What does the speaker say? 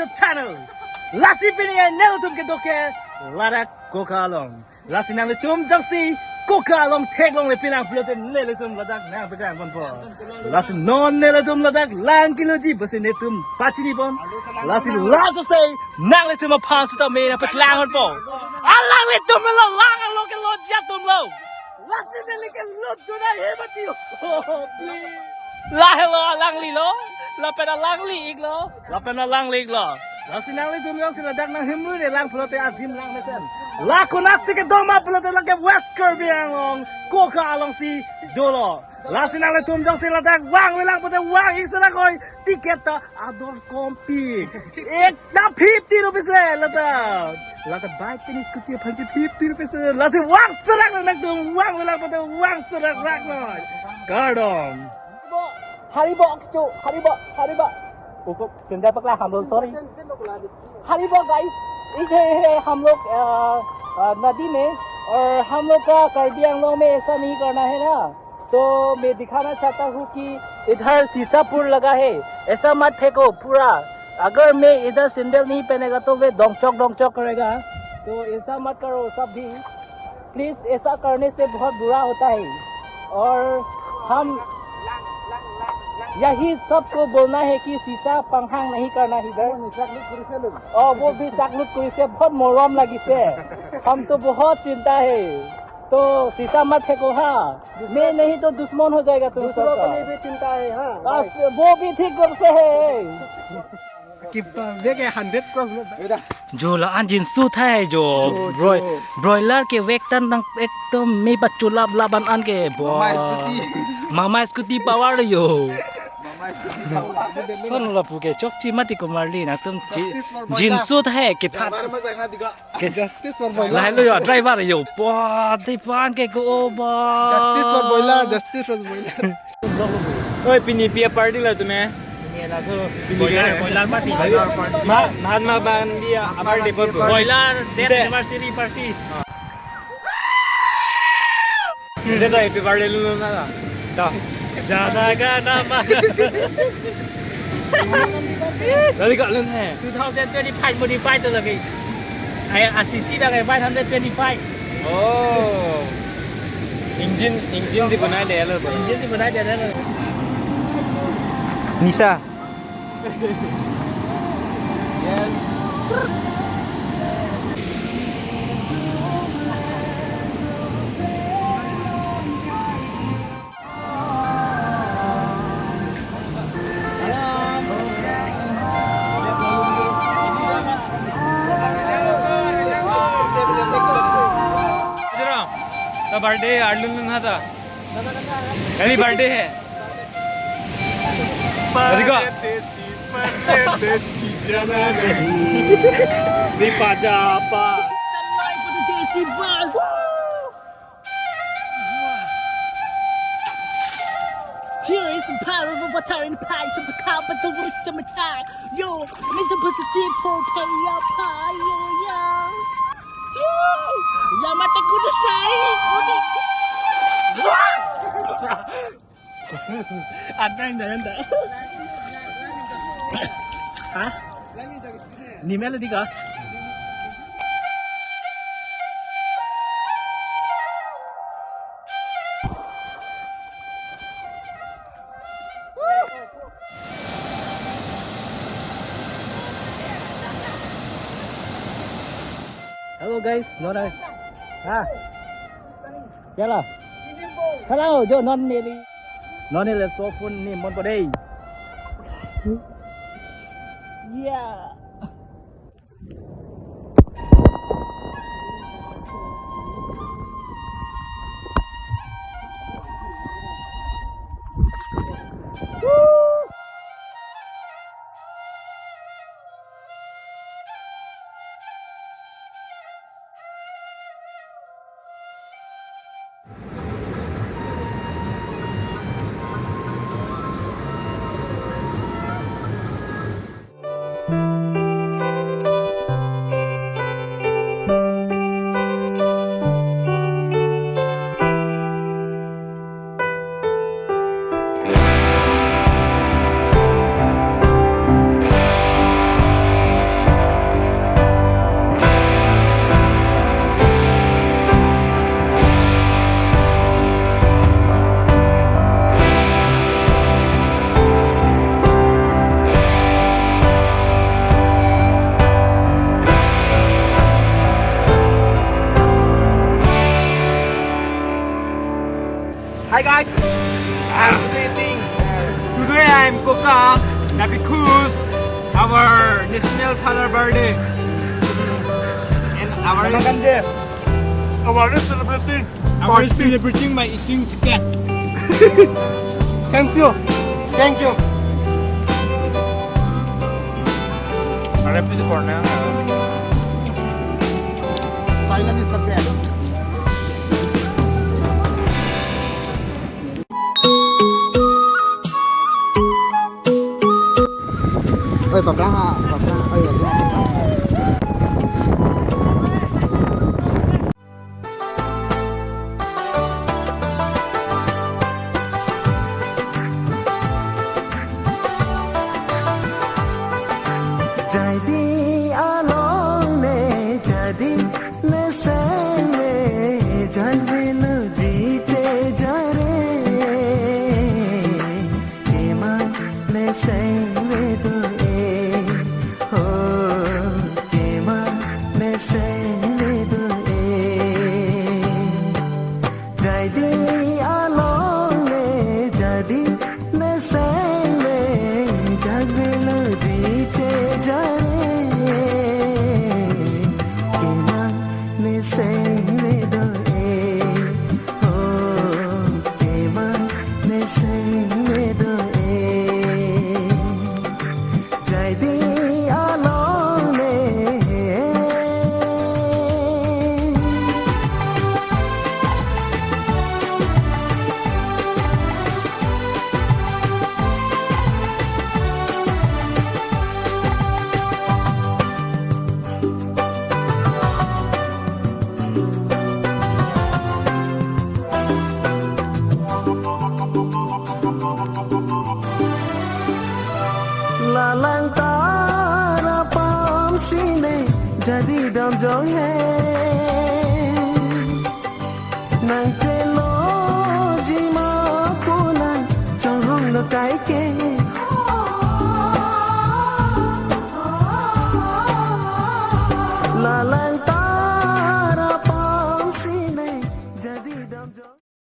YouTube channel. Lasi pini ay nelutum ke doke Ladakh Koka Anglong. Lasi nelutum jangsi Koka Anglong teglong le pinang pilote nelutum Ladakh na began pon po. Lasi non nelutum Ladakh lang kiloji basi netum pachini pon. Lasi lazo say nang letum a pasita me na patlang pon po. Alang letum lo lang lo ke lo jatum lo. Lasi nelike lo tuna hebati oh please. La hello lang li lo. La pena lang li iglo. La pena lang li iglo. La sinang li tum yang sila dak nang himlu de lang pelote atim lang mesen. La kunat sike doma pelote lang ke West Karbi Anglong. Koka Anglong si dolo. La sinang li tum yang sila dak wang lang pelote wang isra koi tiket ta ador kompi. Ek ta 50 rupees le lata. Lata bike penis kuti phanti 50 rupees. La si wang serak nak tum wang lang pelote wang serak rak noi. Gardom. Haribo Aksu, Haribo. ऊपर चिंता पकड़ा हम लोग sorry हरिबो guys इधर है हम लोग नदी में और हम लोग का कार्बी आंगलोंग में ऐसा नहीं करना है ना तो मैं दिखाना चाहता हूँ कि इधर शीशा पुल लगा है ऐसा मत फेंको पूरा अगर मैं इधर सैंडल नहीं पहनेगा तो वे डोंगचोक करेगा तो ऐसा मत करो सब भी प्लीज ऐसा करने से बहुत बुरा होता है और हम यही सबको बोलना है कि शीशा पंखांग नहीं करना इधर और वो भी साकलुट कुरी से बहुत मोरम लगी से हम तो बहुत चिंता है तो शीशा मत फेंको हाँ मैं नहीं तो दुश्मन हो जाएगा तुम दूसरों के लिए भी चिंता है हाँ वो भी ठीक रूप से है जो लान जिनसू था है जो ब्रॉयलर के वेक्टन एकदम में बच्चों लाबन आन के मामा स्कूटी पावर यो सोन ला पुके चोकची मती को मारली ना तुम जिनसू है कि था के जस्टिस फॉर बॉयलर लाइलो यो ड्राइवर यो दे पान के को बा जस्टिस फॉर बॉयलर ओए पिनी पिया पार्टी ला तुम्हें Boiler party. Mahatma Gandhi party. Boiler death anniversary party. Ini tuh happy birthday lu nana. Dah. Jana gana mana. Dari kat lu ni. 2025 modified tu lagi. Ayah ACC dah kayak 525. Oh. Engine si benar dia lah. Engine si benar dia lah. Nisa. Yes. तो birthday आर्लून ना था कल birthday है Desi jana nahi di pajapa sanai pada desi bal here is the power of water in the pie of the cup but the worst of my time yo Mr. Pussy for pay up yo ya mata kuda sai anda hah? Ni melody kah? Hello guys, Nora. Ah. Yalah. Hello, Jo non neli. Non neli so phone ni mon ko đây. Yeah. Woo! Hi guys. Good evening. Today I'm Koka. That because our national father birthday and our celebrating by eating chicken. Thank you. Thank you. Harap itu corner. Silent is the best. Ơi bọc ra ha, bọc ra. Ơi bọc ra. Jadi along ne jadi ne sang ne jadi nu jiche jare kema ne sang ne do e ho kema ne sang ne do e jadi along ne jadi ne sang ne jadi nu jiche jare kema ne sang ne do e ho kema ne sang ne do e jadi along ne lalang tara pam sine jadi dam jong he nang telo jima punan chong hong no kai ke lalang tara pam sine jadi dam jong